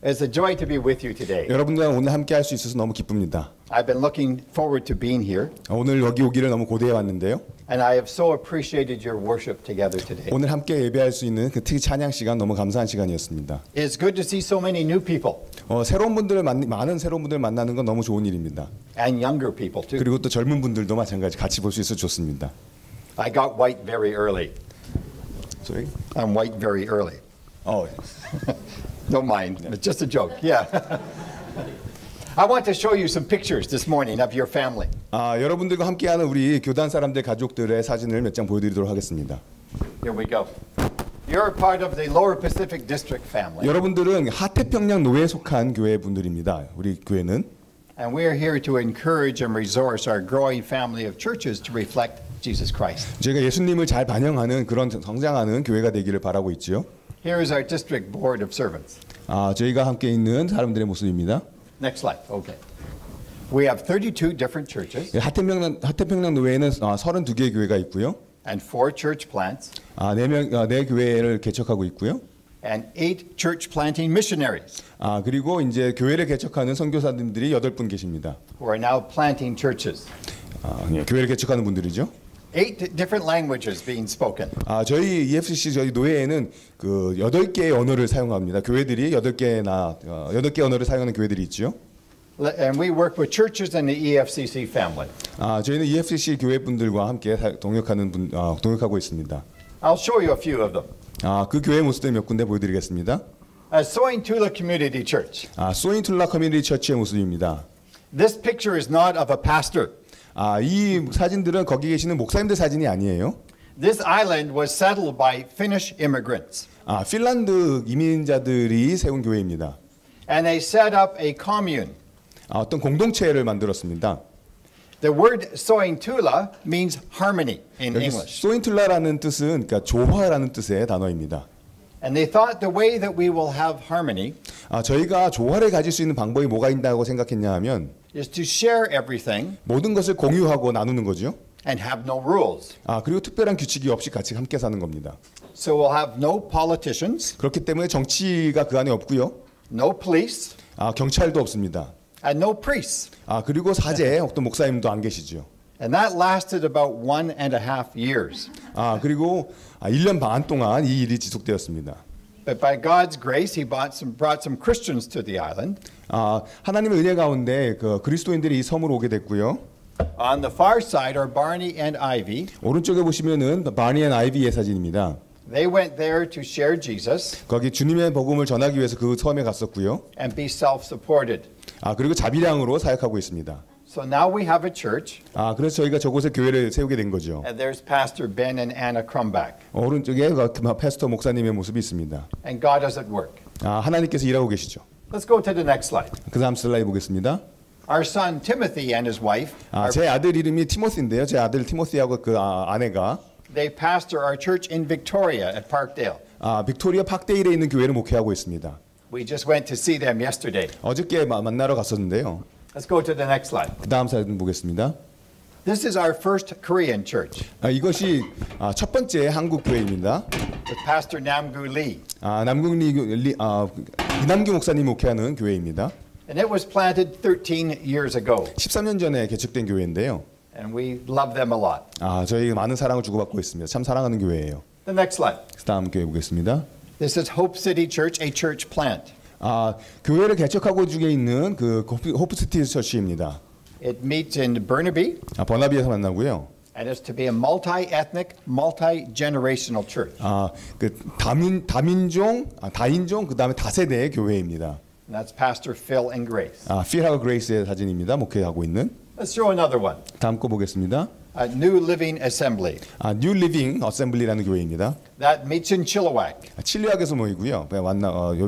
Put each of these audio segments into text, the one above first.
It's a joy to be with you today. 여러분들과 오늘 함께 할 수 있어서 너무 기쁩니다. I've been looking forward to being here, 오늘 여기 오기를 너무 고대해 왔는데요. and I have so appreciated your worship together today. 오늘 함께 예배할 수 있는 그 특히 찬양 시간 너무 감사한 시간이었습니다. It's good to see so many new people 많은 새로운 분들 만나는 건 너무 좋은 일입니다. and younger people too. 그리고 또 젊은 분들도 마찬가지 같이 볼 수 있어서 좋습니다. I got white very early. Sorry? I'm white very early. Don't mind. It's just a joke. Yeah. I want to show you some pictures this morning of your family. 여러분들과 함께하는 우리 교단 사람들 가족들의 사진을 몇 장 보여드리도록 하겠습니다. Here we go. You're part of the Lower Pacific District family. 여러분들은 하태평양 노예에 속한 교회 분들입니다. 우리 교회는. And we are here to encourage and resource our growing family of churches to reflect Jesus Christ. 저희가 예수님을 잘 반영하는 그런 성장하는 교회가 되기를 바라고 있지요. Here is our district board of servants. 저희가 함께 있는 사람들의 모습입니다. Next slide. Okay. We have 32 different churches 하태평양 노예에는 32개의 교회가 있고요. and 4 church plants 네 교회를 개척하고 있고요. and 8 church planting missionaries 그리고 이제 교회를 개척하는 선교사님들이 8분 계십니다. who are now planting churches. 교회를 개척하는 분들이죠. 8 different languages being spoken. 저희 EFCC 저희 노예에는 그 8개의 언어를 사용합니다. 교회들이 8개 언어를 사용하는 교회들이 있죠. And we work with churches in the EFCC family. 저희는 EFCC 교회 분들과 함께 동역하고 있습니다. I'll show you a few of them. 그 교회 모습들 몇 군데 보여드리겠습니다. Sointula Community Church. 소인툴라 커뮤니티 처치의 모습입니다. This picture is not of a pastor. 이 사진들은 거기 계시는 목사님들 사진이 아니에요. This island was settled by Finnish immigrants. 핀란드 이민자들이 세운 교회입니다. And they set up a commune. 어떤 공동체를 만들었습니다. The word Sointula means harmony in English. 소인툴라라는 뜻은 그러니까 조화라는 뜻의 단어입니다. And they thought the way that we will have harmony 저희가 조화를 가질 수 있는 방법이 뭐가 있다고 생각했냐 하면 is to share everything 모든 것을 공유하고 나누는 거죠. and have no rules. 그리고 특별한 규칙이 없이 같이 함께 사는 겁니다. So we'll have no politicians, 그렇기 때문에 정치가 그 안에 없고요. no police, 경찰도 없습니다. and no priests. 그리고 사제 어떤 목사님도 안 계시죠. And that lasted about 1.5 years. 그리고 1년 반 동안 이 일이 지속되었습니다. But by God's grace, He brought some Christians to the island. 하나님의 은혜 가운데 그 그리스도인들이 이 섬으로 오게 됐고요. On the far side are Barney and Ivy. 오른쪽에 보시면은 바니 앤 아이비의 사진입니다. They went there to share Jesus 거기 주님의 복음을 전하기 위해서 그 섬에 갔었고요. and be self-supported. 그리고 자비량으로 사역하고 있습니다. So now we have a church. 그래서 저희가 저곳에 교회를 세우게 된 거죠. And there's Pastor Ben and Anna Krumback. 오른쪽에 패스터 목사님의 모습이 있습니다. And God is at work. 하나님께서 일하고 계시죠. Let's go to the next slide. 그 다음 슬라이드 보겠습니다. Our son Timothy and his wife, 제 아들 이름이 티모시인데요. 제 아들 티모시하고 그 아내가 they pastor our church in Victoria at Parkdale. 빅토리아 팍데일에 있는 교회를 목회하고 있습니다. We just went to see them yesterday. 어저께 만나러 갔었는데요. Let's go to the next slide. 그 다음 사진 보겠습니다. This is our first Korean church 이것이 첫 번째 한국 교회입니다. with Pastor Namgu Lee. 이남규 목사님 목회하는 교회입니다. And it was planted 13 years ago. 13년 전에 개척된 교회인데요. And we love them a lot. 저희 많은 사랑을 주고받고 있습니다. 참 사랑하는 교회예요. The next slide. 그 다음 교회 보겠습니다. This is Hope City Church, a church plant. 교회를 개척하고 중에 있는 그 호프시티 처치입니다. It meets in Burnaby. 버나비에서 만나고요. And it's to be a multi-ethnic, multi-generational church. 그 다인종 그다음에 다세대의 교회입니다. And that's Pastor Phil and Grace. 필하고 그레이스의 사진입니다. 목회하고 있는. Let's show another one. 다음 거 보겠습니다. New Living Assembly. New Living Assembly라는 교회입니다. That meets in Chilliwack. 칠리학에서 모이고요.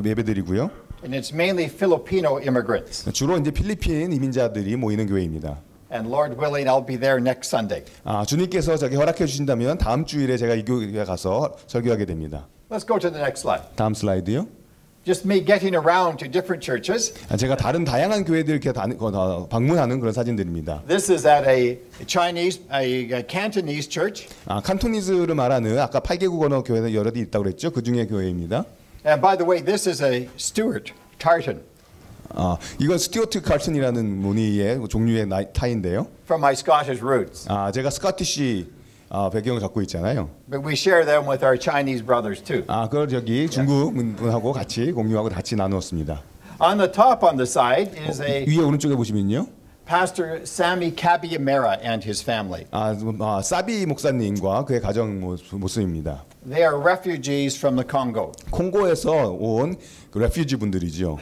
예배드리고요. And it's mainly Filipino immigrants. 주로 이제 필리핀 이민자들이 모이는 교회입니다. And Lord willing, I'll be there next Sunday. 주님께서 저기 허락해 주신다면 다음 주일에 제가 이 교회에 가서 설교하게 됩니다. Let's go to the next slide. 다음 슬라이드요. Just me getting around to different churches. 제가 다른 다양한 교회들 이렇게 방문하는 그런 사진들입니다. This is at a Cantonese church. 칸토니즈를 말하는 아까 8개국 언어 교회는 여러 개 있다고 그랬죠. 그 중에 교회입니다. And by the way, this is a Stewart Tartan. 이건 스튜어트 칼튼이라는 무늬의 종류의 타인데요. From my Scottish roots. 제가 스코티시 배경을 갖고 있잖아요. But we share them with our Chinese brothers too. 그걸 저기 중국 분하고 같이 공유하고 같이 나누었습니다. On the top on the side is a 위에 오른쪽에 보시면요. Pastor Sammy Kabiamera and his family. 사비 목사님과 그의 가정 모습입니다. They are refugees from the Congo. 콩고에서 온 그 레퓨지 분들이죠.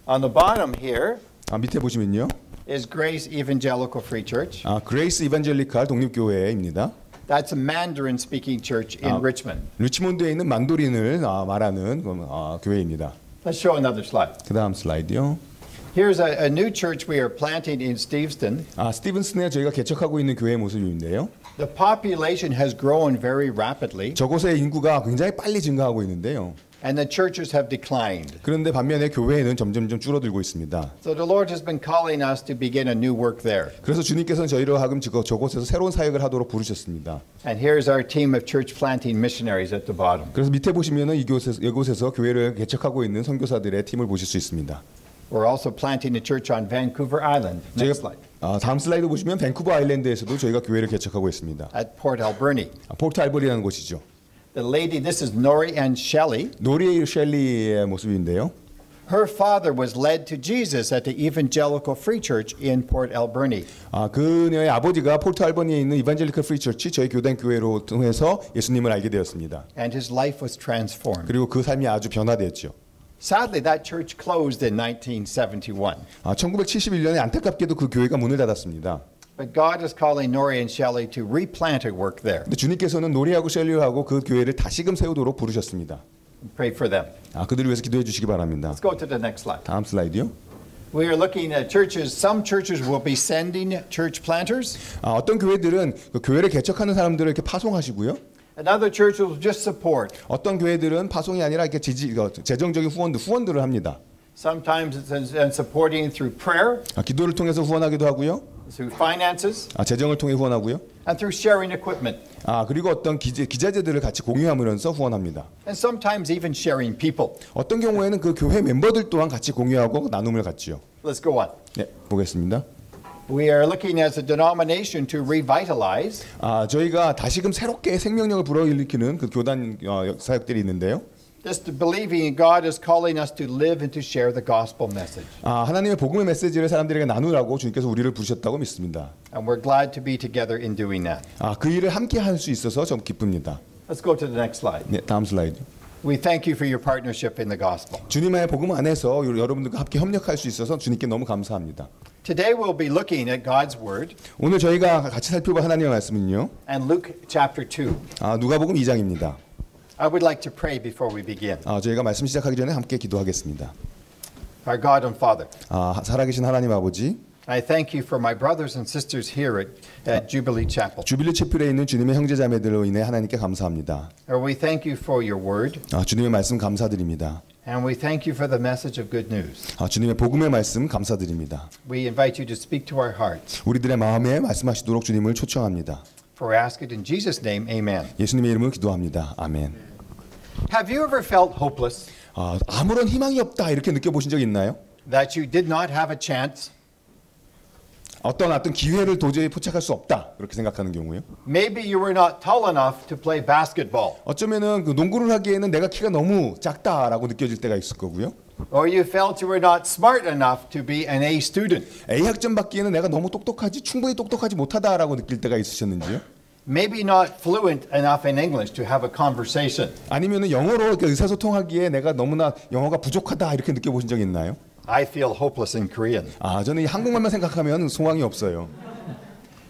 On the bottom here 밑에 보시면요. is Grace Evangelical Free Church. 그레이스 이반젤리칼 독립교회입니다. That's a Mandarin speaking church in Richmond. 리치몬드에 있는 만도린을 말하는 교회입니다. Let's show another slide. 그다음 슬라이드요. Here's a new church we are planting in Steveston. 스티븐슨에 저희가 개척하고 있는 교회 모습인데요. The population has grown very rapidly 저곳의 인구가 굉장히 빨리 증가하고 있는데요. and the churches have declined. 그런데 반면에 교회는 점점 줄어들고 있습니다. So the Lord has been calling us to begin a new work there. 그래서 주님께서는 저희로 하여금 저곳에서 새로운 사역을 하도록 부르셨습니다. And here's our team of church planting missionaries at the bottom. 그래서 밑에 보시면은 이곳에서 교회를 개척하고 있는 선교사들의 팀을 보실 수 있습니다. We're also planting a church on Vancouver Island. Next slide. 다음 슬라이드 보시면 밴쿠버 아일랜드에서도 저희가 교회를 개척하고 있습니다. At Port Alberni. 포트 알버니라는 곳이죠. The lady, this is Nori Ann Shelley. 노리 셸리의 모습인데요. Her father was led to Jesus at the Evangelical Free Church in Port Alberni. 그녀의 아버지가 포트 알버니에 있는 이반젤리컬 프리 처치 저희 교단 교회로 통해서 예수님을 알게 되었습니다. And his life was transformed. 그리고 그 삶이 아주 변화되었죠. Sadly, that church closed in 1971. 1971년에 안타깝게도 그 교회가 문을 닫았습니다. But God is calling Nori and Shelley to replant a work there. 근데 주님께서는 노리하고 셸리하고 그 교회를 다시금 세우도록 부르셨습니다. Pray for them. 그들을 위해서 기도해 주시기 바랍니다. Let's go to the next slide. 다음 슬라이드요. We are looking at churches. Some churches will be sending church planters. 어떤 교회들은 그 교회를 개척하는 사람들을 이렇게 파송하시고요. Another church will just support. 어떤 교회들은 파송이 아니라 이렇게 재정적인 후원들을 합니다. Sometimes it's in supporting through prayer, 기도를 통해서 후원하기도 하고요. through finances, 재정을 통해 후원하고요. and through sharing equipment. 그리고 어떤 기자재들을 같이 공유하면서 후원합니다. And sometimes even sharing people. 어떤 경우에는 그 교회 멤버들 또한 같이 공유하고 나눔을 갖지요. Let's go on. 네, 보겠습니다. We are looking as a denomination to revitalize. 저희가 다시금 새롭게 생명력을 불어일으키는 그 교단 사역들이 있는데요. Just believing God is calling us to live and to share the gospel message. 하나님의 복음의 메시지를 사람들에게 나누라고 주님께서 우리를 부르셨다고 믿습니다. And we're glad to be together in doing that. 그 일을 함께 할 수 있어서 좀 기쁩니다. Let's go to the next slide. 네, 다음 슬라이드. We thank you for your partnership in the gospel. 주님의 복음 안에서 여러분들과 함께 협력할 수 있어서 주님께 너무 감사합니다. Today we'll be looking at God's word 오늘 저희가 같이 살펴볼 하나님의 말씀은요. and Luke chapter 2. 누가복음 2장입니다. I would like to pray before we begin. 저희가 말씀 시작하기 전에 함께 기도하겠습니다. Our God and Father, 살아계신 하나님 아버지, I thank you for my brothers and sisters here at Jubilee Chapel. 주빌리 채플에 있는 주님의 형제자매들로 인해 하나님께 감사합니다. Lord, we thank you for your word, 주님의 말씀 감사드립니다. and we thank you for the message of good news. 주님의 복음의 말씀 감사드립니다. We invite you to speak to our hearts. 우리들의 마음에 말씀하시도록 주님을 초청합니다. For we ask it in Jesus' name, amen. 예수님의 이름으로 기도합니다. 아멘. Have you ever felt hopeless? 아무런 희망이 없다 이렇게 느껴보신 적 있나요? That you did not have a chance? 어떤 기회를 도저히 포착할 수 없다 그렇게 생각하는 경우요. Maybe you were not tall enough to play basketball. 어쩌면은 그 농구를 하기에는 내가 키가 너무 작다라고 느껴질 때가 있을 거고요. Or you felt you were not smart enough to be an A student. A 학점 받기에는 내가 너무 충분히 똑똑하지 못하다라고 느낄 때가 있으셨는지요? Maybe not fluent enough in English to have a conversation. 아니면은 영어로 의사소통하기에 내가 너무나 영어가 부족하다 이렇게 느껴보신 적 있나요? I feel hopeless in Korean. 저는 이 한국말만 생각하면 소망이 없어요.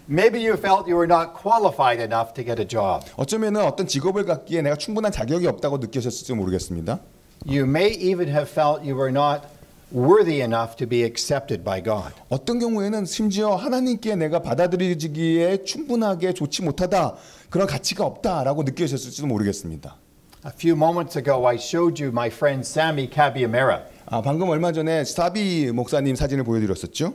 Maybe you felt you were not qualified enough to get a job. 어쩌면은 어떤 직업을 갖기에 내가 충분한 자격이 없다고 느끼셨을지 모르겠습니다. You may even have felt you were not worthy enough to be accepted by God. 어떤 경우에는 심지어 하나님께 내가 받아들여지기에 충분하게 좋지 못하다, 그런 가치가 없다라고 느끼셨을지도 모르겠습니다. A few moments ago, I showed you my friend Sammy Kabiamera. 방금 얼마 전에 사비 목사님 사진을 보여드렸었죠.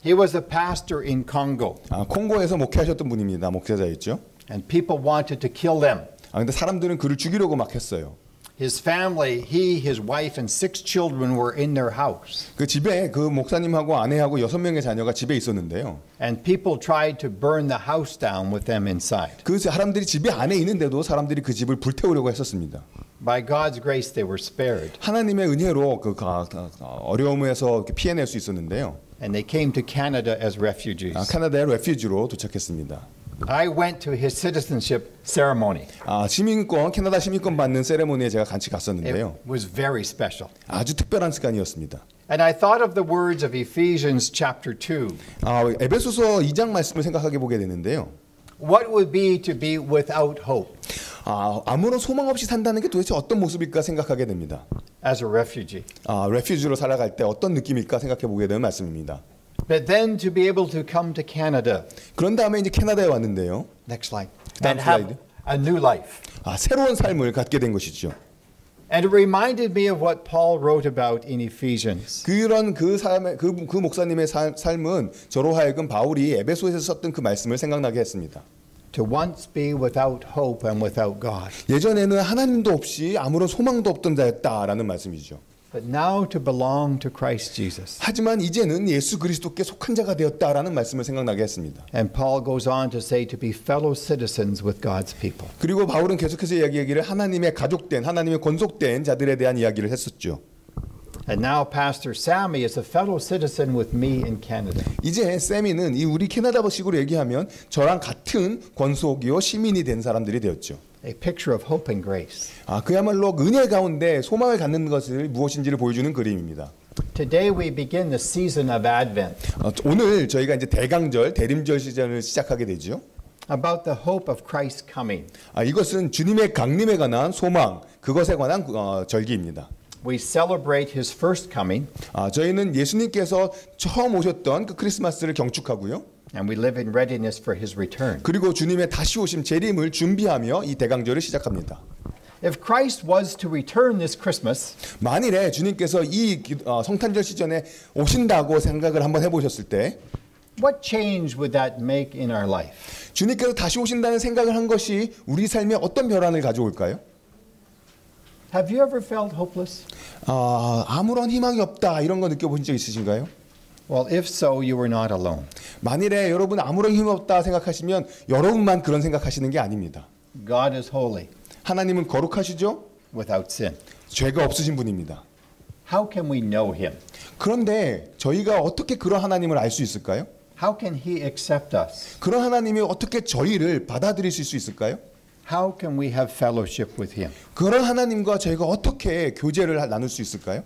He was a pastor in Congo. 콩고에서 목회하셨던 분입니다. 목회자였죠. And people wanted to kill them. 근데 사람들은 그를 죽이려고 막 했어요. His family, he, his wife, and 6 children were in their house. 그 집에 그 목사님하고 아내하고 6명의 자녀가 집에 있었는데요. And people tried to burn the house down with them inside. 그 사람들이 집에 안에 있는데도 사람들이 그 집을 불태우려고 했었습니다. By God's grace, they were spared. 하나님의 은혜로 그 어려움에서 피해낼 수 있었는데요. And they came to Canada as refugees. 캐나다의 레퓨지로 도착했습니다. I went to his citizenship ceremony. 캐나다 시민권 받는 세레모니에 제가 같이 갔었는데요. It was very special. 아주 특별한 시간이었습니다. And I thought of the words of Ephesians chapter 2. 에베소서 2장 말씀을 생각하게 보게 되는데요. What would be to be without hope 아무런 소망 없이 산다는 게 도대체 어떤 모습일까 생각하게 됩니다. as a refugee? 레퓨지로 살아갈 때 어떤 느낌일까 생각해 보게 되는 말씀입니다. But then to be able to come to Canada. 그런 다음에 이제 캐나다에 왔는데요. Next slide. 다음 And have 슬라이드. a new life. 새로운 삶을 갖게 된 것이죠. And it reminded me of what Paul wrote about in Ephesians. 그런 그 삶의 그 목사님의 삶은 저로 하여금 바울이 에베소에서 썼던 그 말씀을 생각나게 했습니다. To once be without hope and without God. 예전에는 하나님도 없이 아무런 소망도 없던 자였다라는 말씀이죠. But now to belong to Christ Jesus. 하지만 이제는 예수 그리스도께 속한 자가 되었다라는 말씀을 생각나게 했습니다. And Paul goes on to say to be fellow citizens with God's people. 그리고 바울은 계속해서 이야기하기를 하나님의 가족된 하나님의 권속된 자들에 대한 이야기를 했었죠. And now Pastor Sammy is a fellow citizen with me in Canada. 이제 세미는 이 우리 캐나다식으로 얘기하면 저랑 같은 권속이요 시민이 된 사람들이 되었죠. A picture of hope and grace. 그야말로 은혜 가운데 소망을 갖는 것을 무엇인지를 보여주는 그림입니다. Today we begin the season of Advent. 오늘 저희가 이제 대강절, 대림절 시즌을 시작하게 되죠. About the hope of Christ's coming. 이것은 주님의 강림에 관한 소망, 그것에 관한 절기입니다. We celebrate his first coming. 저희는 예수님께서 처음 오셨던 그 크리스마스를 경축하고요. And we live in readiness for his return. 그리고 주님의 다시 오심 재림을 준비하며 이 대강절을 시작합니다. If Christ was to return this Christmas, 만일에 주님께서 이 성탄절 시즌에 오신다고 생각을 한번 해보셨을 때 what change would that make in our life? 주님께서 다시 오신다는 생각을 한 것이 우리 삶에 어떤 변화를 가져올까요? Have you ever felt hopeless? 아무런 희망이 없다 이런 거 느껴보신 적 있으신가요? Well, if so, you were not alone. 만일에 여러분 아무런 힘이 없다 생각하시면 여러분만 그런 생각하시는 게 아닙니다. God is holy, 하나님은 거룩하시죠? without sin. 죄가 없으신 분입니다. How can we know him? 그런데 저희가 어떻게 그런 하나님을 알 수 있을까요? How can he accept us? 그런 하나님이 어떻게 저희를 받아들이실 수 있을까요? How can we have fellowship with him? 그런 하나님과 저희가 어떻게 교제를 나눌 수 있을까요?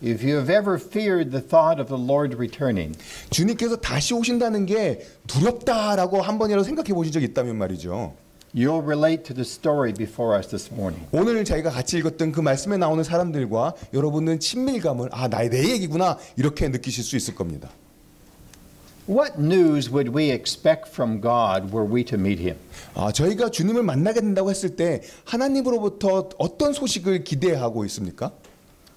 If you have ever feared the thought of the Lord returning, 주님께서 다시 오신다는 게 두렵다라고 한 번이라도 생각해 보신 적 있다면 말이죠. you'll relate to the story before us this morning. 오늘 저희가 같이 읽었던 그 말씀에 나오는 사람들과 여러분은 친밀감을 내 얘기구나 이렇게 느끼실 수 있을 겁니다. What news would we expect from God were we to meet him? 저희가 주님을 만나게 된다고 했을 때 하나님으로부터 어떤 소식을 기대하고 있습니까?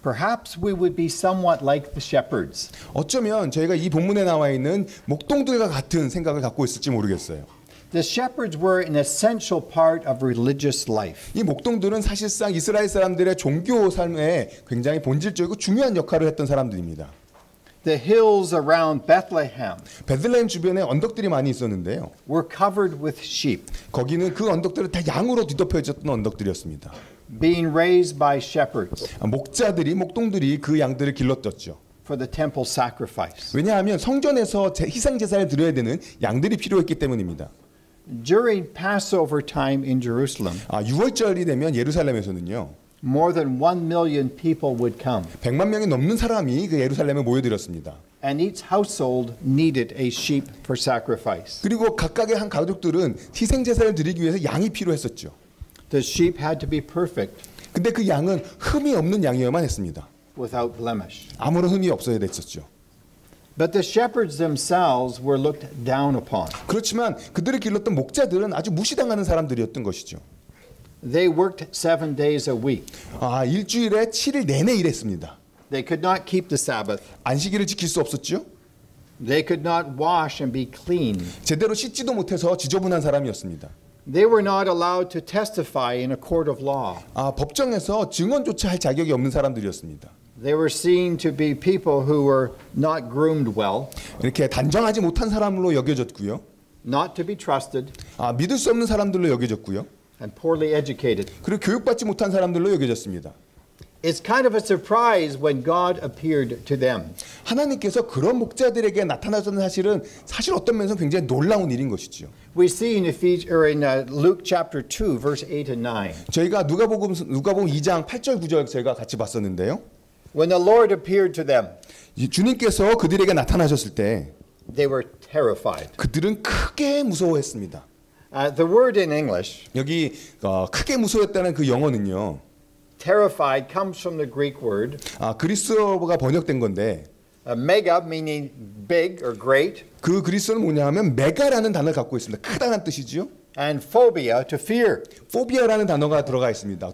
Perhaps we would be somewhat like the shepherds. 어쩌면 저희가 이 본문에 나와 있는 목동들과 같은 생각을 갖고 있을지 모르겠어요. The shepherds were an essential part of religious life. 이 목동들은 사실상 이스라엘 사람들의 종교 삶에 굉장히 본질적이고 중요한 역할을 했던 사람들입니다. The hills around Bethlehem 베들레헴 주변에 언덕들이 많이 있었는데요. were covered with sheep, 거기는 그 언덕들은 다 양으로 뒤덮여졌던 언덕들이었습니다. being raised by shepherds 목동들이 그 양들을 길렀었죠. for the temple sacrifice. 왜냐하면 성전에서 희생 제사를 드려야 되는 양들이 필요했기 때문입니다. During Passover time in Jerusalem, 6월절이 되면 예루살렘에서는요. more than 1 million people would come, 100만 명이 넘는 사람이 그 예루살렘에 모여들었습니다. and each household needed a sheep for sacrifice. 그리고 각각의 한 가족들은 희생 제사를 드리기 위해서 양이 필요했었죠. The sheep had to be perfect, 근데 그 양은 흠이 없는 양이어야만 했습니다. without blemish. 아무런 흠이 없어야 됐었죠. But the shepherds themselves were looked down upon. 그렇지만 그들을 길렀던 목자들은 아주 무시당하는 사람들이었던 것이죠. They worked 7 days a week. 일주일에 7일 내내 일했습니다. They could not keep the Sabbath. 안식일을 지킬 수 없었죠. They could not wash and be clean. 제대로 씻지도 못해서 지저분한 사람이었습니다. They were not allowed to testify in a court of law. 법정에서 증언조차 할 자격이 없는 사람들이었습니다. They were seen to be people who were not groomed well, 이렇게 단정하지 못한 사람으로 여겨졌고요. not to be trusted, 믿을 수 없는 사람들로 여겨졌고요. and poorly educated. 그리고 교육받지 못한 사람들로 여겨졌습니다. It's kind of a surprise when God appeared to them. 하나님께서 그런 목자들에게 나타나셨던 사실 어떤 면에서 굉장히 놀라운 일인 것이죠. We see in Luke chapter 2, verse 8 and 9. 저희가 누가복음 2장 8절 9절 제가 같이 봤었는데요. When the Lord appeared to them, 주님께서 그들에게 나타나셨을 때 they were terrified. 그들은 크게 무서워했습니다. The word in English, 여기 크게 무서워했다는 그 영어는요. terrified comes from the Greek word 그리스어가 번역된 건데 mega, meaning big or great, 그 그리스어는 뭐냐 하면 메가라는 단어를 갖고 있습니다. 크다는 뜻이지요. and phobia, to fear. 포비아라는 단어가 들어가 있습니다.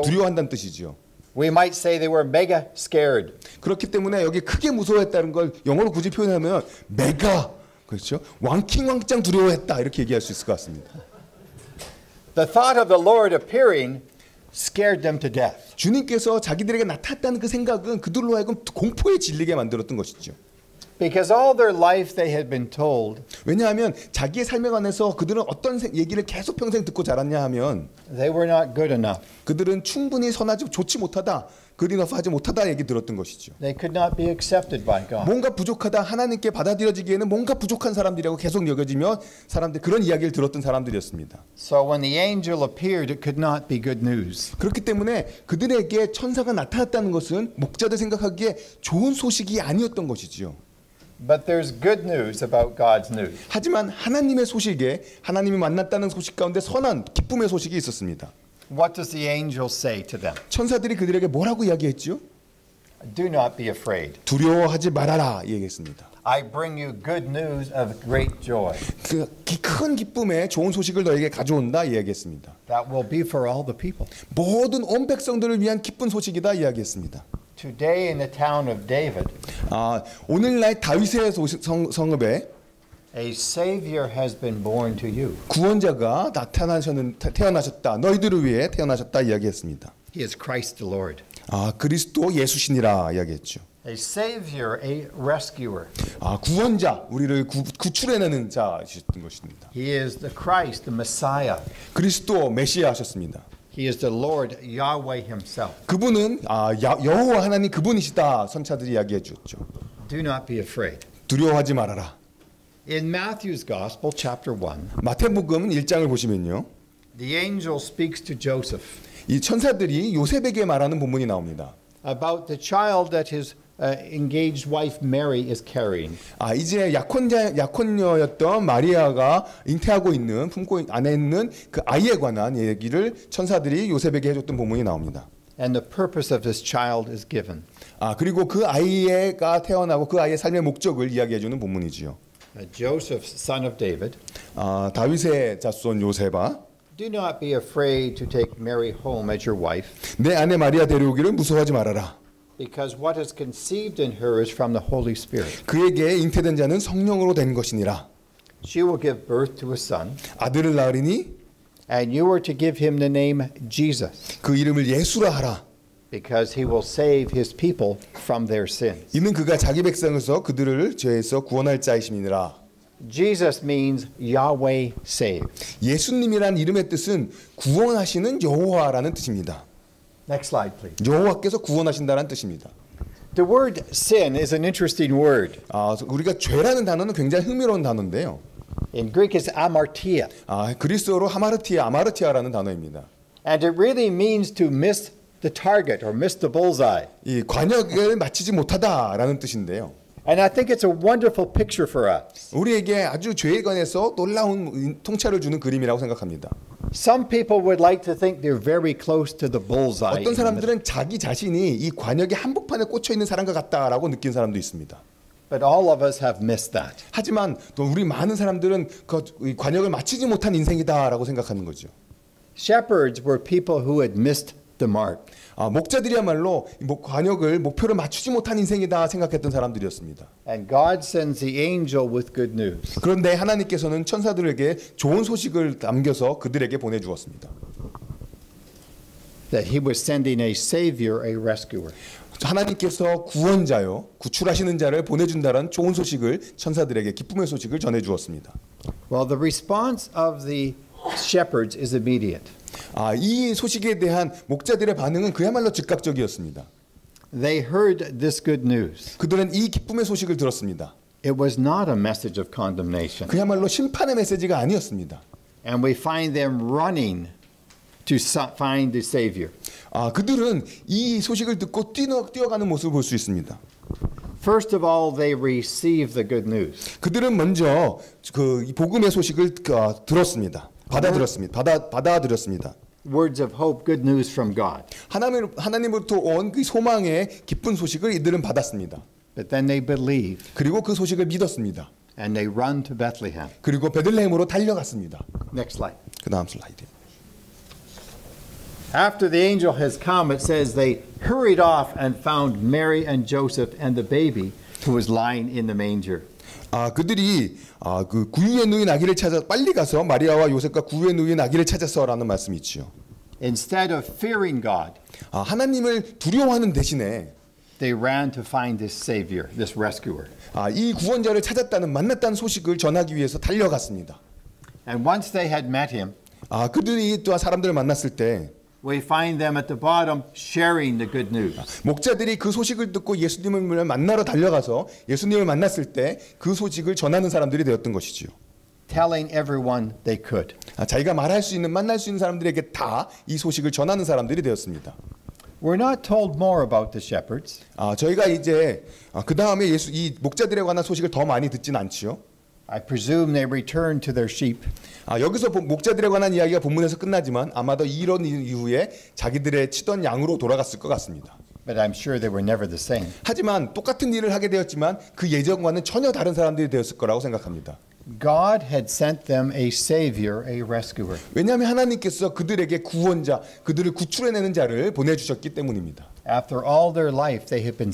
두려워한다는 뜻이지요. We might say they were mega scared. 그렇기 때문에 여기 크게 무서워했다는 걸 영어로 굳이 표현하면 메가, 그렇죠? 왕킹왕짱 두려워했다 이렇게 얘기할 수 있을 것 같습니다. The thought of the Lord appearing scared them to death. 주님께서 자기들에게 나타났다는 그 생각은 그들로 하여금 공포에 질리게 만들었던 것이죠. Because all their life they had been told 왜냐하면 자기의 삶에 관해서 그들은 어떤 얘기를 계속 평생 듣고 자랐냐 하면 they were not good enough. 그들은 충분히 선하지 좋지 못하다, 그린어프하지 못하다 얘기 들었던 것이죠. They could not be accepted by God. 뭔가 부족하다, 하나님께 받아들여지기에는 뭔가 부족한 사람들이라고 계속 여겨지며 사람들 그런 이야기를 들었던 사람들이었습니다. So when the angel appeared, it could not be good news. 그렇기 때문에 그들에게 천사가 나타났다는 것은 목자들 생각하기에 좋은 소식이 아니었던 것이지요. But there's good news about God's news. 하지만 하나님의 소식에 하나님이 만났다는 소식 가운데 선한 기쁨의 소식이 있었습니다. What does the angel say to them? 천사들이 그들에게 뭐라고 이야기했죠? Do not be afraid. 두려워하지 말아라 얘기했습니다. I bring you good news of great joy. 그 큰 기쁨의 좋은 소식을 너에게 가져온다 이야기했습니다. That will be for all the people. 모든 온 백성들을 위한 기쁜 소식이다 이야기했습니다. Today in the town of David, 오늘날 다윗의 성읍에 a savior has been born to you. 구원자가 태어나셨다. 너희들을 위해 태어나셨다 이야기했습니다. He is Christ the Lord. 그리스도 예수신이라 이야기했죠. A savior, a rescuer. 구원자, 우리를 구출해내는 자이셨던 것입니다. He is the Christ, the Messiah. 그리스도 메시아하셨습니다. He is the Lord Yahweh himself. 그분은 여호와 하나님 그분이시다. 선차들이 이야기해 주었죠. Do not be afraid. 두려워하지 말아라. In Matthew's Gospel, chapter 1, 마태복음 1장을 보시면요. the angel speaks to Joseph 이 천사들이 요셉에게 말하는 본문이 나옵니다. about the child that his engaged wife Mary is carrying. 이제 약혼녀였던 마리아가 잉태하고 있는 품고 안에 있는 그 아이에 관한 얘기를 천사들이 요셉에게 해줬던 본문이 나옵니다. And the purpose of this child is given. 그리고 그 아이가 태어나고 그 아이의 삶의 목적을 이야기해주는 본문이지요. Joseph, son of David, 다윗의 자손 요셉아, do not be afraid to take Mary home as your wife, 내 아내 마리아 데려오기를 무서워하지 말아라. because what is conceived in her is from the Holy Spirit. 그에게 잉태된 자는 성령으로 된 것이니라. She will give birth to a son, 아들을 낳으리니 and you are to give him the name Jesus, 그 이름을 예수라 하라. because he will save his people from their sins. 이는 그가 자기 백성에서 그들을 죄에서 구원할 자이심이니라. Jesus means Yahweh saves. 예수님이란 이름의 뜻은 구원하시는 여호와라는 뜻입니다. Next slide, please. 여호와께서 구원하신다는 뜻입니다. The word sin is an interesting word. 우리가 죄라는 단어는 굉장히 흥미로운 단어인데요. In Greek, it's amartia. 그리스어로 아마르티아라는 단어입니다. And it really means to miss the target or miss the bullseye. 이 관역을 맞히지 못하다라는 뜻인데요. And I think it's a wonderful picture for us. 우리에게 아주 죄에 관해서 놀라운 통찰을 주는 그림이라고 생각합니다. Some people would like to think they're very close to the bullseye. 어떤 사람들은 자기 자신이 이 관역의 한복판에 꽂혀 있는 사람과 같다라고 느낀 사람도 있습니다. But all of us have missed that. 하지만 또 우리 많은 사람들은 이 관역을 맞히지 못한 인생이다라고 생각하는 거죠. Shepherds were people who had missed the mark. 목자들이야말로 관역을 목표를 맞추지 못한 인생이다 생각했던 사람들이었습니다. And God sends the angel with good news. 그런데 하나님께서는 천사들에게 좋은 소식을 남겨서 그들에게 보내주었습니다. That he was sending a savior, a rescuer. 하나님께서 구원자요, 구출하시는 자를 보내준다는 좋은 소식을 천사들에게 기쁨의 소식을 전해주었습니다. Well, the response of the shepherds is immediate. 이 소식에 대한 목자들의 반응은 그야말로 즉각적이었습니다. They heard this good news. 그들은 이 기쁨의 소식을 들었습니다. It was not a message of condemnation. 그야말로 심판의 메시지가 아니었습니다. And we find them running to find the savior. 그들은 이 소식을 듣고 뛰어가는 모습을 볼 수 있습니다. First of all, they received the good news. 그들은 먼저 그 복음의 소식을 들었습니다. 받아들였습니다. Words of hope, good news from God. 하나님으로부터 온 그 소망의 기쁜 소식을 이들은 받았습니다. But then they believed 그리고 그 소식을 믿었습니다. and they run to Bethlehem. 그리고 베들레헴으로 달려갔습니다. Next slide. 그 다음 슬라이드. After the angel has come, it says they hurried off and found Mary and Joseph and the baby who was lying in the manger. 그들이 그 구유에 누인 아기를 찾아 빨리 가서 마리아와 요셉과 구유에 누인 아기를 찾았어라는 말씀이 있지요. Instead of fearing God, 하나님을 두려워하는 대신에 they ran to find this savior, this rescuer. 이 구원자를 찾았다는 만났다는 소식을 전하기 위해서 달려갔습니다. And once they had met him, 그들이 또 사람들을 만났을 때 we find them at the bottom sharing the good news. 목자들이 그 소식을 듣고 예수님을 만나러 달려가서 예수님을 만났을 때 그 소식을 전하는 사람들이 되었던 것이지요. Telling everyone they could. 자기가 말할 수 있는 만날 수 있는 사람들에게 다 이 소식을 전하는 사람들이 되었습니다. We're not told more about the shepherds. 저희가 이제 그 다음에 이 목자들에 관한 소식을 더 많이 듣진 않지요. I presume they returned to their sheep. 여기서 목자들에 관한 이야기가 본문에서 끝나지만 아마도 이런 이후에 자기들의 치던 양으로 돌아갔을 것 같습니다. But I'm sure they were never the same. 하지만 똑같은 일을 하게 되었지만 그 예전과는 전혀 다른 사람들이 되었을 거라고 생각합니다. God had sent them a savior, a rescuer. 왜냐하면 하나님께서 그들에게 구원자, 그들을 구출해내는 자를 보내주셨기 때문입니다. After all their life, they had been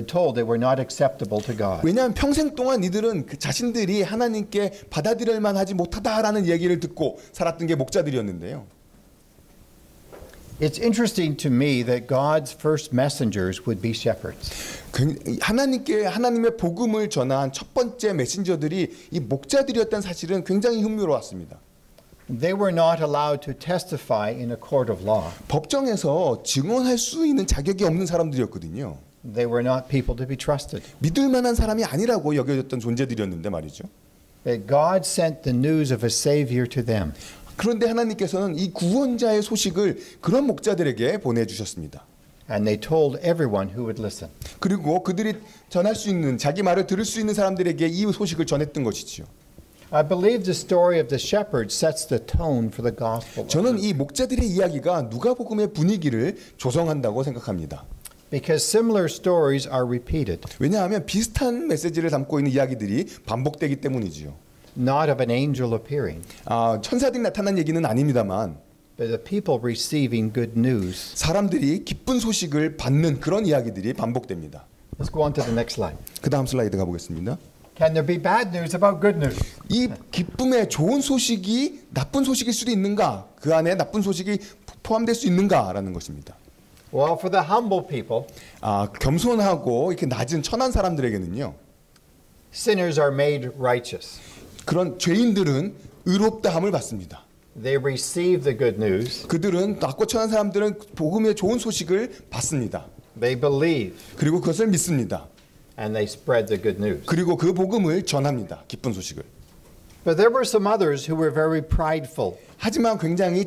told they were not acceptable to God. 왜냐하면 평생 동안 이들은 그 자신들이 하나님께 받아들일 만하지 못하다라는 얘기를 듣고 살았던 게 목자들이었는데요. It's interesting to me that God's first messengers would be shepherds. 하나님의 복음을 전한 첫 번째 메신저들이 이 목자들이었다는 사실은 굉장히 흥미로웠습니다. They were not allowed to testify in a court of law. 법정에서 증언할 수 있는 자격이 없는 사람들이었거든요. They were not people to be trusted. 믿을 만한 사람이 아니라고 여겨졌던 존재들이었는데 말이죠. But God sent the news of a savior to them. 그런데 하나님께서는 이 구원자의 소식을 그런 목자들에게 보내주셨습니다. And they told everyone who would listen. 그리고 그들이 전할 수 있는 자기 말을 들을 수 있는 사람들에게 이 소식을 전했던 것이지요. I believe the story of the shepherds sets the tone for the gospel. 저는 이 목자들의 이야기가 누가복음의 분위기를 조성한다고 생각합니다. Because similar stories are repeated. 왜냐하면 비슷한 메시지를 담고 있는 이야기들이 반복되기 때문이지요. Not of an angel appearing. 천사들이 나타난 얘기는 아닙니다만 But the people receiving good news. 사람들이 기쁜 소식을 받는 그런 이야기들이 반복됩니다. Let's go on to the next slide. 그 다음 슬라이드 가보겠습니다. Can there be bad news about good news? 이 기쁨의 좋은 소식이 나쁜 소식일 수도 있는가? 그 안에 나쁜 소식이 포함될 수 있는가라는 것입니다. Well, for the humble people, 겸손하고 이렇게 낮은 천한 사람들에게는요. sinners are made righteous. 그런 죄인들은 의롭다함을 받습니다. They receive the good news. 그들은 낮고 천한 사람들은 복음의 좋은 소식을 받습니다. They believe. 그리고 그것을 믿습니다. And they spread the good news. 그리고 그 복음을 전합니다. 기쁜 소식을. But there were some others who were very prideful. 하지만 굉장히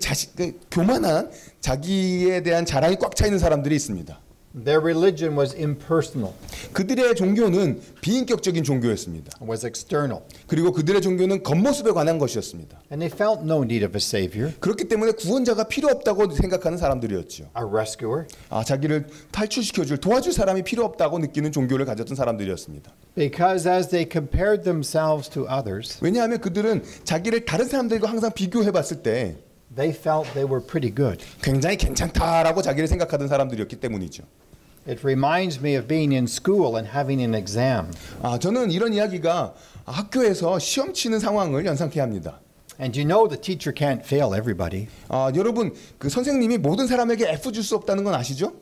교만한 자기에 대한 자랑이 꽉 차 있는 사람들이 있습니다. Their religion was impersonal. 그들의 종교는 비인격적인 종교였습니다. Was external. 그리고 그들의 종교는 겉모습에 관한 것이었습니다. And they felt no need of a savior. 그렇기 때문에 구원자가 필요 없다고 생각하는 사람들이었죠. A rescuer. 자기를 탈출시켜줄 도와줄 사람이 필요 없다고 느끼는 종교를 가졌던 사람들이었습니다. Because as they compared themselves to others, 왜냐하면 그들은 자기를 다른 사람들과 항상 비교해봤을 때 They felt they were pretty good. 굉장히 괜찮다라고 자기를 생각하던 사람들이었기 때문이죠. It reminds me of being in school and having an exam. 저는 이런 이야기가 학교에서 시험 치는 상황을 연상케 합니다. And you know the teacher can't fail everybody. 여러분 그 선생님이 모든 사람에게 F 줄 수 없다는 건 아시죠?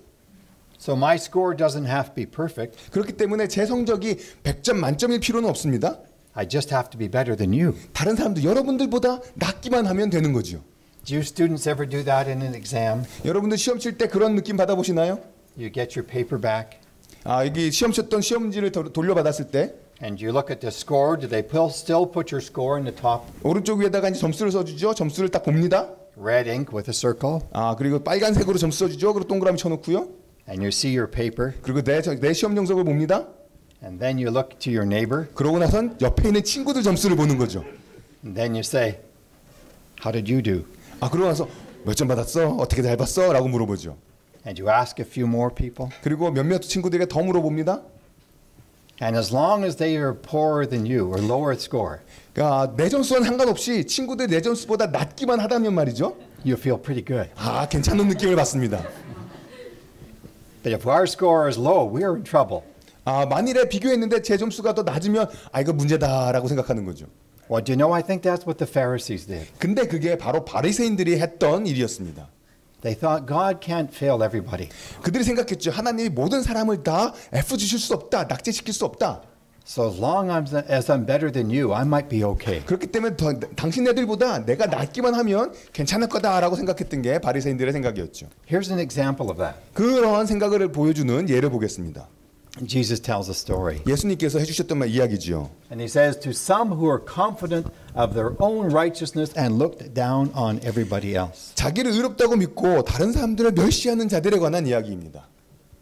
So my score doesn't have to be perfect. 그렇기 때문에 제 성적이 100점 만점일 필요는 없습니다. I just have to be better than you. 다른 사람들 여러분들보다 낫기만 하면 되는 거죠. Do you students ever do that in an exam? 여러분들 시험 칠 때 그런 느낌 받아보시나요? You get your paper back 여기 시험 쳤던 시험지를 돌려받았을 때 and you look at the score. Do they still put your score in the top? 오른쪽 위에다가 이제 점수를 써주죠. 점수를 딱 봅니다. Red ink with a circle. 그리고 빨간색으로 점수 써주죠. 그리고 동그라미 쳐놓고요. And you see your paper. 그리고 내 시험 영석을 봅니다. And then you look to your neighbor. 그러고 나선 옆에 있는 친구들 점수를 보는 거죠. And then you say, how did you do? 그러고 나서 몇 점 받았어? 어떻게 잘 봤어? 라고 물어보죠. And you ask a few more people. 그리고 몇몇 친구들에게 더 물어봅니다. And as long as they are poorer than you or lower score, 그러니까 내 점수와는 상관없이 친구들 내 점수보다 낮기만 하다면 말이죠. you feel pretty good. 괜찮은 느낌을 받습니다. But if our score is low, we are in trouble. 만일에 비교했는데 제 점수가 더 낮으면 이거 문제다라고 생각하는 거죠. Well, do you know, I think that's what the Pharisees did. 근데 그게 바로 바리새인들이 했던 일이었습니다. They thought God can't fail everybody. 그들이 생각했죠. 하나님이 모든 사람을 다 F 주실 수 없다. 낙제시킬 수 없다. So as long as I'm better than you, I might be okay. 그렇기 때문에 당신네들보다 내가 낫기만 하면 괜찮을 거다라고 생각했던 게 바리새인들의 생각이었죠. Here's an example of that. 그러한 생각을 보여주는 예를 보겠습니다. Jesus tells a story. 예수님께서 해주셨던 이야기지요. And he says, to some who are confident of their own righteousness and looked down on everybody else. 자기를 의롭다고 믿고 다른 사람들을 멸시하는 자들에 관한 이야기입니다.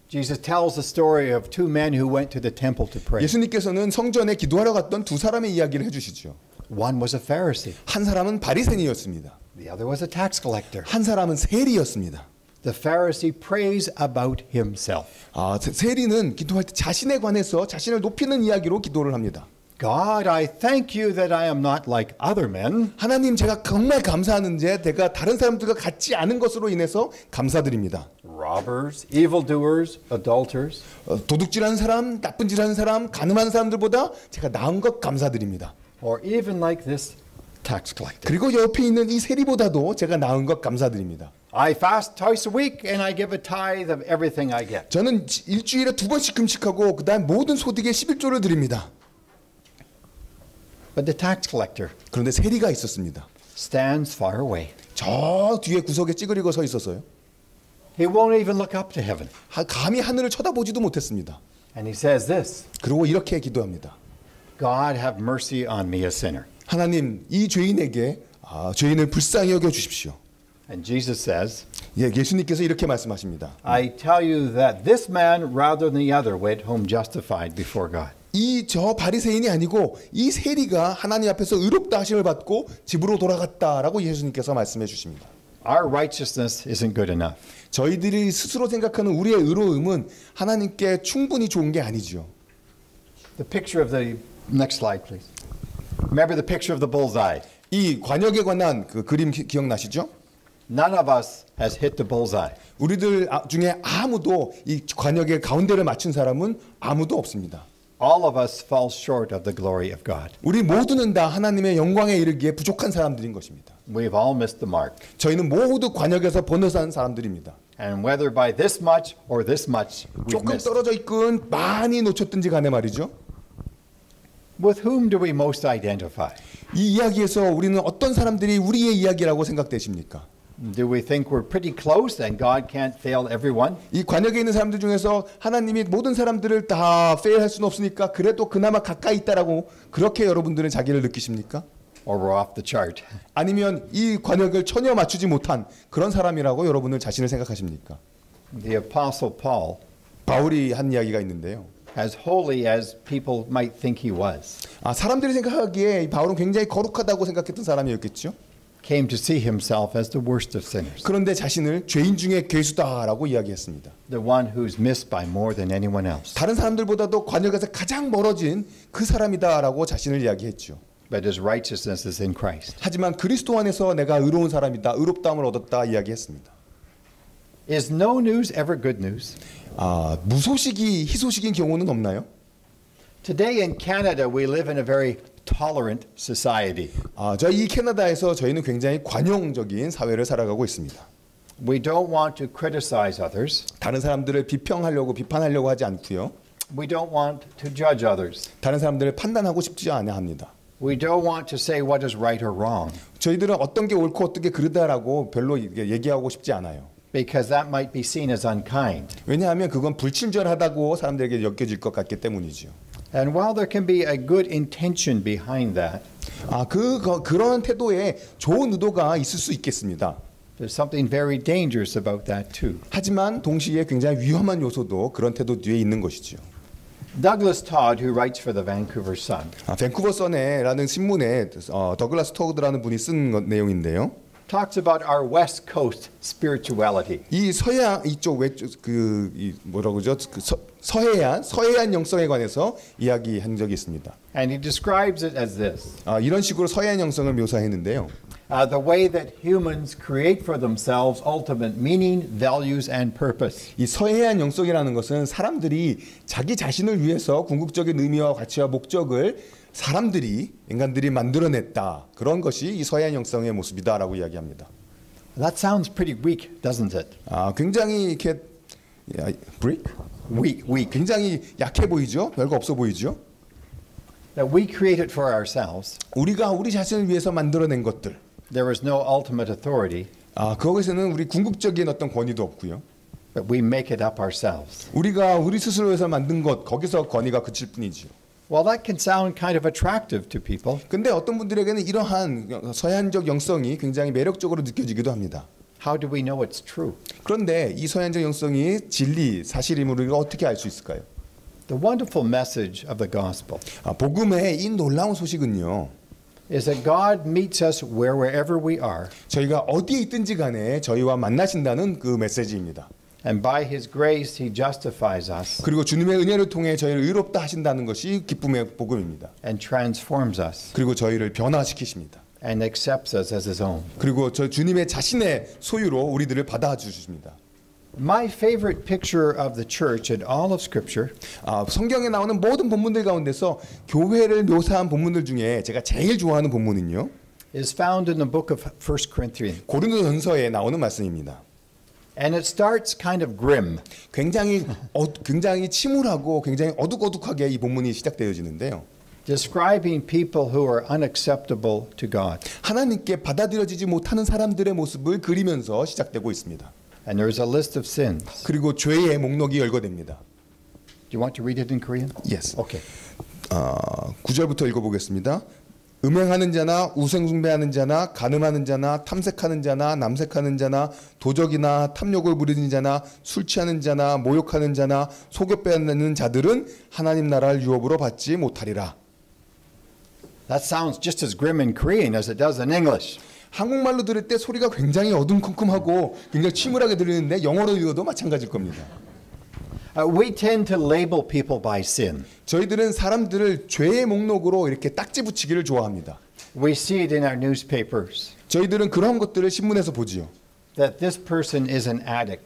Jesus tells the story of two men who went to the temple to pray. 예수님께서는 성전에 기도하러 갔던 두 사람의 이야기를 해주시죠. One was a Pharisee. 한 사람은 바리새인이었습니다. The other was a tax collector. 한 사람은 세리였습니다. The Pharisee prays about himself. 세리는 기도할 때 자신에 관해서 자신을 높이는 이야기로 기도를 합니다. God, I thank you that I am not like other men. 하나님, 제가 정말 감사하는데 내가 다른 사람들과 같지 않은 것으로 인해서 감사드립니다. Robbers, evildoers, adulterers. 도둑질하는 사람, 나쁜 짓하는 사람, 가늠하는 사람들보다 제가 나은 것 감사드립니다. Or even like this tax collector. 그리고 옆에 있는 이 세리보다도 제가 나은 것 감사드립니다. I fast twice a week and I give a tithe of everything I get. 저는 일주일에 2번씩 금식하고 그다음 모든 소득의 11조를 드립니다. But the tax collector 그런데 세리가 있었습니다. stands far away. 저 뒤에 구석에 찌그리고 서 있었어요. He won't even look up to heaven. 감히 하늘을 쳐다보지도 못했습니다. And he says this, 그리고 이렇게 기도합니다. God have mercy on me, a sinner. 하나님, 이 죄인에게 죄인을 불쌍히 여겨 주십시오. And Jesus says, 예수님께서 이렇게 말씀하십니다. I tell you that this man rather than the other went home justified before God. 저 바리새인이 아니고 이 세리가 하나님 앞에서 의롭다 하심을 받고 집으로 돌아갔다라고 예수님께서 말씀해 주십니다. Our righteousness isn't good enough. 저희들이 스스로 생각하는 우리의 의로움은 하나님께 충분히 좋은 게 아니죠. The picture of the next slide, please. Remember the picture of the bullseye. 이 관역에 관한 그 그림 기억나시죠? None of us has hit the bullseye. 우리들 중에 아무도 이 관역의 가운데를 맞춘 사람은 아무도 없습니다. All of us fall short of the glory of God. 우리 모두는 다 하나님의 영광에 이르기에 부족한 사람들인 것입니다. We've all missed the mark. 저희는 모두 관역에서 번호산 사람들입니다. And whether by this much or this much, we've 조금 missed. 떨어져 있건 많이 놓쳤든지 간에 말이죠. With whom do we most identify? 이 이야기에서 우리는 어떤 사람들이 우리의 이야기라고 생각되십니까? Do we think we're pretty close and God can't fail everyone? 이 관역에 있는 사람들 중에서 하나님이 모든 사람들을 다 페일할 수는 없으니까 그래도 그나마 가까이 있다라고 그렇게 여러분들은 자기를 느끼십니까? Or we're off the chart? 아니면 이 관역을 전혀 맞추지 못한 그런 사람이라고 여러분을 자신을 생각하십니까? The Apostle Paul, 바울이 한 이야기가 있는데요. as holy as people might think he was, 사람들이 생각하기에 이 바울은 굉장히 거룩하다고 생각했던 사람이었겠죠. came to see himself as the worst of sinners, 그런데 자신을 죄인 중에 괴수다라고 이야기했습니다. the one who's missed by more than anyone else. 다른 사람들보다도 관역에서 가장 멀어진 그 사람이다라고 자신을 이야기했죠. but his righteousness is in Christ. 하지만 그리스도 안에서 내가 의로운 사람이다, 의롭다함을 얻었다 이야기했습니다. Is no news ever good news? 무소식이 희소식인 경우는 없나요? Today in Canada, we live in a very tolerant society. 저희 캐나다에서 저희는 굉장히 관용적인 사회를 살아가고 있습니다. We don't want to criticize others. 다른 사람들을 비판하려고 하지 않고요. We don't want to judge others. 다른 사람들을 판단하고 싶지 않아 합니다. We don't want to say what is right or wrong. 저희들은 어떤 게 옳고 어떤 게 그르다라고 별로 얘기하고 싶지 않아요. Because that might be seen as unkind. 왜냐하면 그건 불친절하다고 사람들에게 여겨질 것 같기 때문이죠. And while there can be a good intention behind that, 그런 태도에 좋은 의도가 있을 수 있겠습니다. there's something very dangerous about that too. 하지만 동시에 굉장히 위험한 요소도 그런 태도 뒤에 있는 것이죠. Douglas Todd, who writes for the Vancouver Sun, 밴쿠버 선에라는 신문에 더글라스 토드라는 분이 쓴 내용인데요. talks about our West Coast spirituality. 이 서해안 이쪽 외쪽 뭐라고 그러죠? 서해안 영성에 관해서 이야기한 적이 있습니다. And he describes it as this. 이런 식으로 서해안 영성을 묘사했는데요. The way that humans create for themselves ultimate meaning, values, and purpose. 이 서해안 영성이라는 것은 사람들이 자기 자신을 위해서 궁극적인 의미와 가치와 목적을 인간들이 만들어냈다. 그런 것이 이 서해안 영성의 모습이다라고 이야기합니다. That sounds pretty weak, doesn't it? 굉장히 이렇게 Weak. 굉장히 약해 보이죠? 별거 없어 보이죠? That we create it for ourselves. 우리가 우리 자신을 위해서 만들어낸 것들. There is no ultimate authority. 거기서는 우리 궁극적인 어떤 권위도 없고요. But we make it up ourselves. 우리가 우리 스스로에서 만든 것 거기서 권위가 그칠 뿐이죠. Well, that can sound kind of attractive to people. 근데 어떤 분들에게는 이러한 서해안적 영성이 굉장히 매력적으로 느껴지기도 합니다. How do we know it's true? 그런데 이 서해안적 영성이 진리, 사실임을 우리가 어떻게 알 수 있을까요? The wonderful message of the gospel 복음의 이 놀라운 소식은요. is that God meets us wherever we are. 저희가 어디에 있든지 간에 저희와 만나신다는 그 메시지입니다. And by his grace he justifies us 그리고 주님의 은혜를 통해 저희를 의롭다 하신다는 것이 기쁨의 복음입니다. and transforms us 그리고 저희를 변화시키십니다. and accepts us as his own. 그리고 주님의 자신의 소유로 우리들을 받아주십니다. My favorite picture of the church in all of Scripture 성경에 나오는 모든 본문들 가운데서 교회를 묘사한 본문들 중에 제가 제일 좋아하는 본문은요. is found in the book of 1 Corinthians. 고린도전서에 나오는 말씀입니다. And it starts kind of grim. 굉장히 침울하고 굉장히 어둑어둑하게 이 본문이 시작되어지는데요. Describing people who are unacceptable to God. 하나님께 받아들여지지 못하는 사람들의 모습을 그리면서 시작되고 있습니다. And there's a list of sins. 그리고 죄의 목록이 열거됩니다. Do you want to read it in Korean? Yes. Okay. 9절부터 읽어보겠습니다. 음행하는 자나 우상숭배하는 자나 간음하는 자나 탐색하는 자나 남색하는 자나 도적이나 탐욕을 부리는 자나 술 취하는 자나 모욕하는 자나 속여 빼앗는 자들은 하나님 나라를 유업으로 받지 못하리라. That sounds just as grim in Korean as it does in English. 한국말로 들을 때 소리가 굉장히 어둠컴컴하고 굉장히 침울하게 들리는데 영어로 읽어도 마찬가지일 겁니다. We tend to label people by sin. 저희들은 사람들을 죄의 목록으로 이렇게 딱지 붙이기를 좋아합니다. We see it in our newspapers. 저희들은 그런 것들을 신문에서 보지요. That this person is an addict.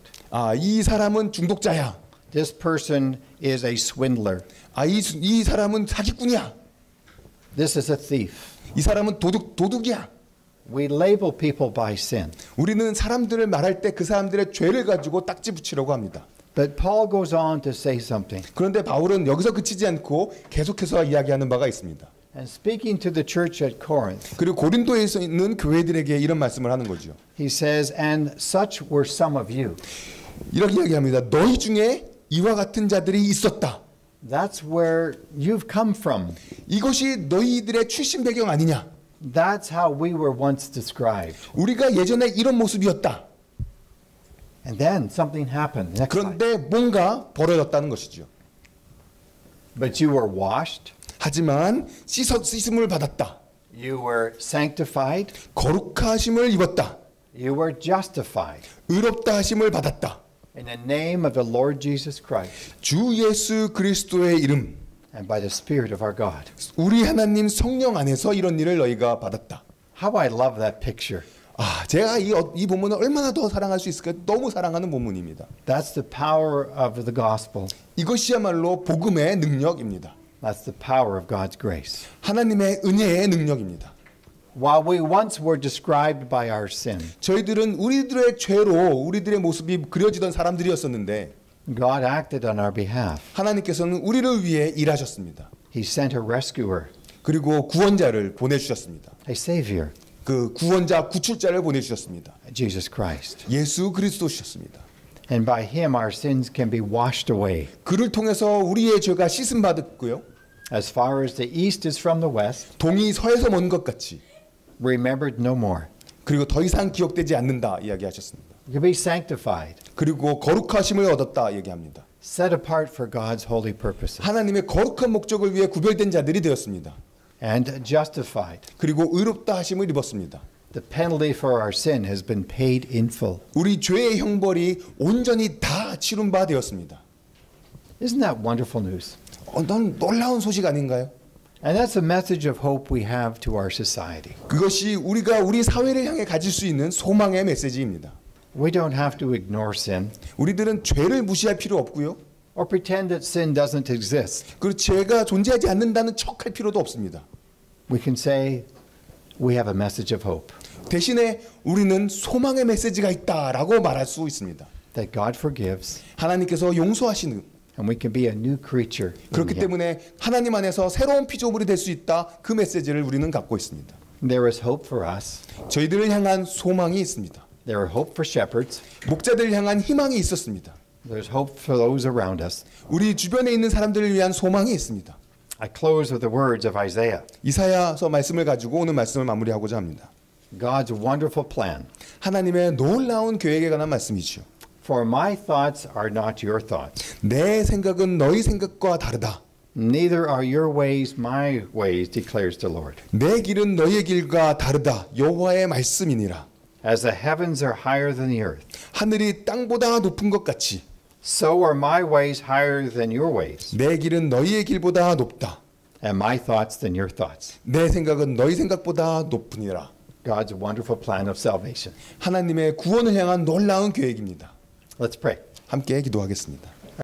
이 사람은 중독자야. This person is a swindler. 이 사람은 사기꾼이야. This is a thief. 이 사람은 도둑이야. We label people by sin. 우리는 사람들을 말할 때 그 사람들의 죄를 가지고 딱지 붙이려고 합니다. But Paul goes on to say something. 그런데 바울은 여기서 그치지 않고 계속해서 이야기하는 바가 있습니다. And speaking to the church at Corinth, 그리고 고린도에 있는 교회들에게 이런 말씀을 하는 거죠. he says, and such were some of you. 이렇게 이야기합니다. 너희 중에 이와 같은 자들이 있었다. That's where you've come from. 이것이 너희들의 출신 배경 아니냐? That's how we were once described. 우리가 예전에 이런 모습이었다. And then something happened. Next slide. 그런데 뭔가 벌어졌다는 것이죠. But you were washed. 하지만 씻음을 받았다. You were sanctified. 거룩하심을 입었다. You were justified. 의롭다 하심을 받았다. In the name of the Lord Jesus Christ. 주 예수 그리스도의 이름. and by the Spirit of our God. 우리 하나님 성령 안에서 이런 일을 너희가 받았다. How I love that picture. 아, 제가 이 본문을 얼마나 더 사랑할 수 있을까? 너무 사랑하는 본문입니다. That's the power of the gospel. 이것이야말로 복음의 능력입니다. That's the power of God's grace. 하나님의 은혜의 능력입니다. While we once were described by our sin, 저희들은 우리들의 죄로 우리들의 모습이 그려지던 사람들이었었는데 God acted on our behalf. 하나님께서는 우리를 위해 일하셨습니다. He sent a rescuer, 그리고 구원자를 보내주셨습니다. a savior, 그 구원자, 구출자를 보내주셨습니다. Jesus Christ. 예수 그리스도셨습니다. And by him our sins can be washed away. 그를 통해서 우리의 죄가 씻음 받았고요. As far as the east is from the west, 동이 서에서 먼 것 같이 remembered no more. 그리고 더 이상 기억되지 않는다 이야기하셨습니다. You can be sanctified, 그리고 거룩하심을 얻었다 얘기합니다. set apart for God's holy purposes, 하나님의 거룩한 목적을 위해 구별된 자들이 되었습니다. and justified. 그리고 의롭다 하심을 입었습니다. The penalty for our sin has been paid in full. 우리 죄의 형벌이 온전히 다 치룬 바 되었습니다. Isn't that wonderful news? 넌 놀라운 소식 아닌가요? And that's a message of hope we have to our society. 그것이 우리가 우리 사회를 향해 가질 수 있는 소망의 메시지입니다. We don't have to ignore sin 우리들은 죄를 무시할 필요 없고요. or pretend that sin doesn't exist. 그리고 죄가 존재하지 않는다는 척할 필요도 없습니다. We can say we have a message of hope, 대신에 우리는 소망의 메시지가 있다라고 말할 수 있습니다. that God forgives, 하나님께서 용서하시는 and we can be a new creature. in 그렇기 Him. 때문에 하나님 안에서 새로운 피조물이 될 수 있다. 그 메시지를 우리는 갖고 있습니다. There is hope for us. 저희들을 향한 소망이 있습니다. There are hope for shepherds. 목자들을 향한 희망이 있었습니다. There's hope for those around us. 우리 주변에 있는 사람들을 위한 소망이 있습니다. I close with the words of Isaiah. 이사야서 말씀을 가지고 오늘 말씀을 마무리하고자 합니다. God's wonderful plan. 하나님의 놀라운 계획에 관한 말씀이죠. For my thoughts are not your thoughts. 내 생각은 너희 생각과 다르다. Neither are your ways my ways, declares the Lord. 내 길은 너희의 길과 다르다. 여호와의 말씀이니라. As the heavens are higher than the earth, 하늘이 땅보다 높은 것 같이 so are my ways higher than your ways, 내 길은 너희의 길보다 높다. and my thoughts than your thoughts. 내 생각은 너희 생각보다 높으니라. God's wonderful plan of salvation. 하나님의 구원을 향한 놀라운 계획입니다. Let's pray. 함께 기도하겠습니다.